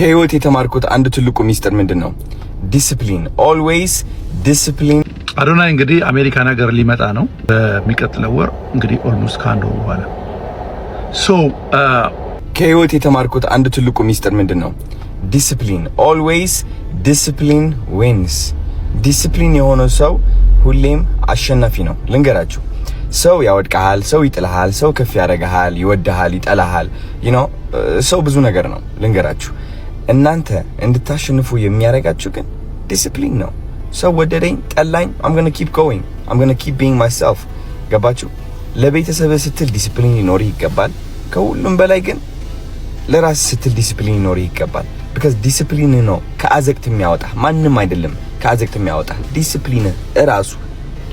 ከህይወት የተማርኩት አንድ ትልቁ ሚስጥር ምንድነው? ዲሲፕሊን ኦልዌይስ ዲሲፕሊን። አዶናይ እንግዲህ አሜሪካን ሀገር ሊመጣ ነው በሚቀጥለው ወር እንግዲህ ኦልሞስት ካንዶ በኋላ ከህይወት የተማርኩት አንድ ትልቁ ሚስጥር ምንድነው? ዲሲፕሊን ኦልዌይስ ዲሲፕሊን ዊንስ። ዲሲፕሊን የሆነ ሰው ሁሌም አሸናፊ ነው። ልንገራችሁ፣ ሰው ያወድቃል፣ ሰው ይጥልሃል፣ ሰው ከፍ ያደርግሃል፣ ይወድሃል፣ ይጠላሃል። ሰው ብዙ ነገር ነው። ልንገራችሁ፣ እናንተ እንድታሸንፉ የሚያደርጋችሁ ግን ዲሲፕሊን ነው። ሰው ወደደኝ ጠላኝ I'm going to keep going, I'm going to keep being myself። ገባችሁ? ለቤተሰብ ስትል ዲሲፕሊን ሊኖር ይገባል። ከሁሉም በላይ ግን ለራስ ስትል ዲሲፕሊን ሊኖር ይገባል። because ዲሲፕሊን ነው ከአዘቅት የሚያወጣ፣ ማንንም አይደለም ከአዘቅት የሚያወጣ ዲሲፕሊን እራሱ።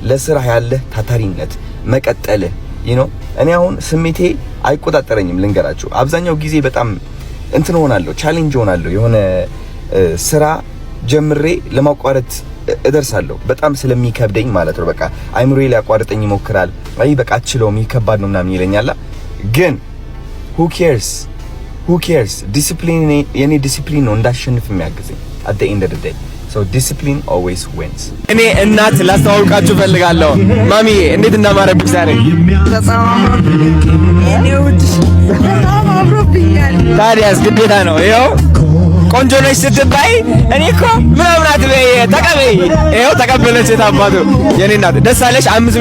ለስራ ያለ ታታሪነት መቀጠል እኔ አሁን ስሜቴ አይቆጣጠረኝም። ልንገራችሁ፣ አብዛኛው ጊዜ በጣም እንትን ሆናለሁ፣ ቻሌንጅ ሆናለሁ። የሆነ ስራ ጀምሬ ለማቋረጥ እደርሳለሁ፣ በጣም ስለሚከብደኝ ማለት ነው። በቃ አይምሮዬ ሊያቋርጠኝ ይሞክራል። አይ በቃ አችለውም፣ ይከባድ ነው ምናምን ይለኛል። ግን who cares ዲሲፕሊን፣ የኔ ዲሲፕሊን ነው እንዳሸንፍ የሚያግዘኝ at the end of the day. So discipline always wins. እኔ እናት ላስተዋውቃችሁ ፈልጋለሁ። ማሚ እንዴት እንዳማረብሽ ዛሬ። ታዲያስ ግዴታ ነው። ይኸው ቆንጆ ነሽ ስትባይ እኔ እኮ ምናምን አትበይ፣ ተቀበይ። ይኸው ተቀበለች። የታባቱ የኔ እናት ደስ አለሽ። 5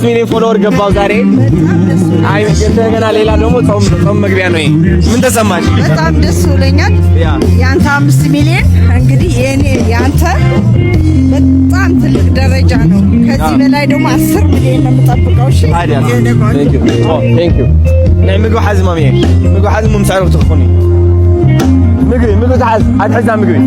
ሚሊዮን ፎሎወር ገባው ዛሬ። አይ እንደገና ሌላ ደግሞ ጾም መግቢያ ነው። ምን ተሰማሽ? በጣም ደስ ብሎኛል። ያንተ 5 ሚሊዮን እንግዲህ ያንተ በጣም ትልቅ ደረጃ ነው። ከዚህ በላይ ደግሞ 10 ሚሊዮን ነው የምጠብቀው። እሺ ቴንክ ዩ ናይ ምግብ ሓዝ ማሚ ምግብ ሓዝ ምምሳሩ ትኹኒ ምግብ ተሓዝ ኣትሕዛ ምግቢ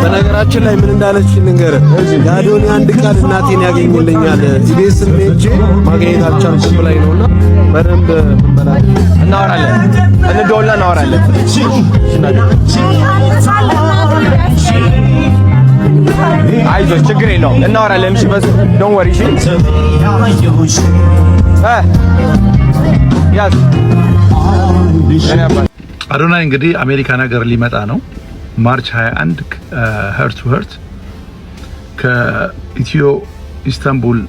በነገራችን ላይ ምን እንዳለች ልንገርህ። የአዶኒ አንድ ቃል እናቴን ያገኝልኛል ኢቢኤስ ሜጄ ማግኘት አልቻልኩም ብላኝ ነውና በደንብ እናወራለን፣ እንደውላ እናወራለን። አይዞሽ ችግር የለውም እናወራለን። እሺ በስ ዶንት ወሪ። እሺ ያዝ አዶናይ እንግዲህ አሜሪካን ሀገር ሊመጣ ነው ማርች 21 ሄርት ቱ ሄርት ከኢትዮ ኢስታንቡል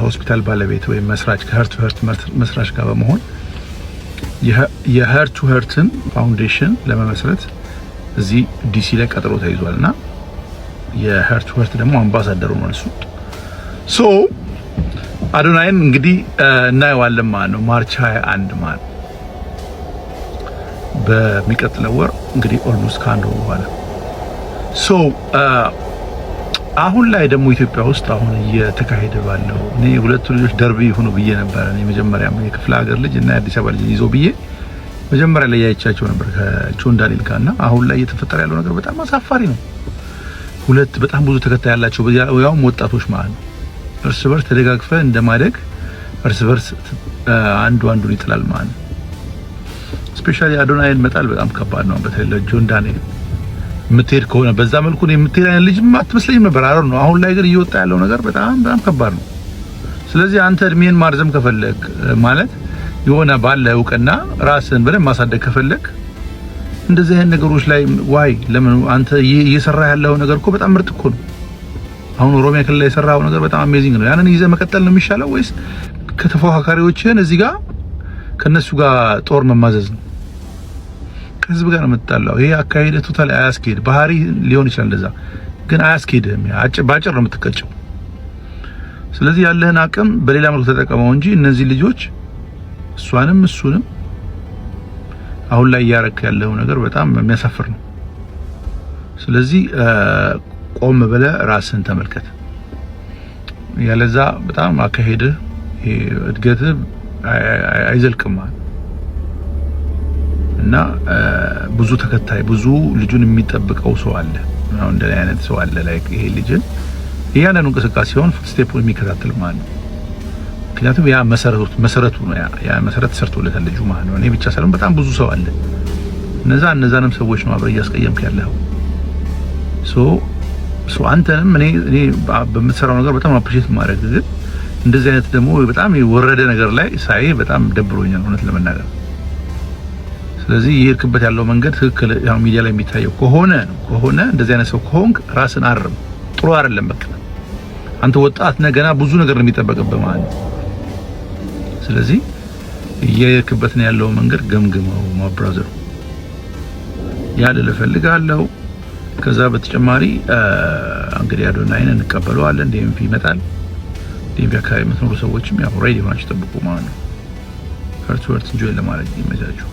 ሆስፒታል ባለቤት ወይም መስራች ከሄርት ቱ ሄርት መስራች ጋር በመሆን የሄርት ቱ ሄርትን ፋውንዴሽን ለመመስረት እዚህ ዲሲ ላይ ቀጠሮ ተይዟልና የሄርት ቱ ሄርት ደግሞ አምባሳደር ሆኗል እሱ። አዶናይን እንግዲህ እናየዋለን ማለት ነው ማርች 21 ማለት በሚቀጥለው ወር እንግዲህ ኦልሞስት ካንዶ በኋላ አሁን ላይ ደግሞ ኢትዮጵያ ውስጥ አሁን እየተካሄደ ባለው እኔ ሁለቱ ልጆች ደርቢ ሆኖ ብዬ ነበር። እኔ መጀመሪያ የክፍለ ሀገር ልጅ እና የአዲስ አበባ ልጅ ይዞ ብዬ መጀመሪያ ላይ ያይቻቸው ነበር ከጆን ዳንኤል ጋርና አሁን ላይ እየተፈጠረ ያለው ነገር በጣም አሳፋሪ ነው። ሁለት በጣም ብዙ ተከታይ ያላቸው ያውም ወጣቶች ማለት ነው። እርስ በርስ ተደጋግፈ እንደማደግ እርስ በርስ አንዱን ይጥላል ማለት ነው። ስፔሻሊ አዶናይን መጣል በጣም ከባድ ነው። በተለይ ለጆን ዳንኤል የምትሄድ ከሆነ በዛ መልኩ ነው የምትሄድ አይነት ልጅ አትመስለኝም ነበር። አሮ ነው አሁን ላይ ግን እየወጣ ያለው ነገር በጣም ከባድ ነው። ስለዚህ አንተ እድሜን ማርዘም ከፈለክ ማለት የሆነ ባለ እውቅና ራስን በደንብ ማሳደግ ከፈለክ እንደዚህ አይነት ነገሮች ላይ ለምን አንተ እየሰራ ያለው ነገር እኮ በጣም ምርጥ እኮ ነው። አሁን ኦሮሚያ ክልል ላይ የሰራው ነገር በጣም አሜዚንግ ነው። ያንን ይዘህ መቀጠል ነው የሚሻለው ወይስ ከተፎካካሪዎችህን እዚህ ጋር ከነሱ ጋር ጦር መማዘዝ ነው? ከህዝብ ጋር ነው የምትጣላው። ይሄ አካሄድ ቶታሊ አያስኬድ። ባህሪ ሊሆን ይችላል እንደዛ፣ ግን አያስኬድም። ባጭር ነው የምትቀጨው። ስለዚህ ያለህን አቅም በሌላ መልኩ ተጠቀመው እንጂ እነዚህ ልጆች እሷንም እሱንም አሁን ላይ ያረክ ያለው ነገር በጣም የሚያሳፍር ነው። ስለዚህ ቆም ብለህ ራስን ተመልከት። ያለዛ በጣም አካሄድህ እድገትህ አይዘልቅም። እና ብዙ ተከታይ ብዙ ልጁን የሚጠብቀው ሰው አለ። አሁን እንደዚህ አይነት ሰው አለ ላይክ ይሄ ልጅን እያንዳንዱ እንቅስቃሴውን ስቴፑን የሚከታተል ማለት ነው። ምክንያቱም ያ መሰረቱ ነው። ያ መሰረት ሰርቶለታል ልጁ ማለት ነው። እኔ ብቻ ሳይሆን በጣም ብዙ ሰው አለ። እነዛንም ሰዎች ነው አብረህ እያስቀየምክ ያለው። ሶ አንተንም እኔ በምትሰራው ነገር በጣም አፕሪሺየት ማድረግ ግን እንደዚህ አይነት ደግሞ በጣም የወረደ ነገር ላይ ሳይ በጣም ደብሮኛል እውነት ለመናገር። ስለዚህ ይሄድክበት ያለው መንገድ ትክክል ያው ሚዲያ ላይ የሚታየው ከሆነ እንደዚህ አይነት ሰው ከሆንክ ራስን አርም። ጥሩ አይደለም። በቃ አንተ ወጣት ነህ፣ ገና ብዙ ነገር ነው የሚጠበቅብህ ማለት ነው። ስለዚህ እየሄድክበት ነው ያለው መንገድ ገምግመው ማብራዘር ያለ ልፈልጋለሁ። ከዛ በተጨማሪ እንግዲህ አዶናይን እንቀበለዋለን። ዲኤምቪ ይመጣል። ዲኤምቪ አካባቢ የምትኖሩ ሰዎችም ያው ሬዲ ሆናችሁ ጠብቁ ማለት ነው። ፈርት ኢንጆይ ለማድረግ ይመቻችሁ።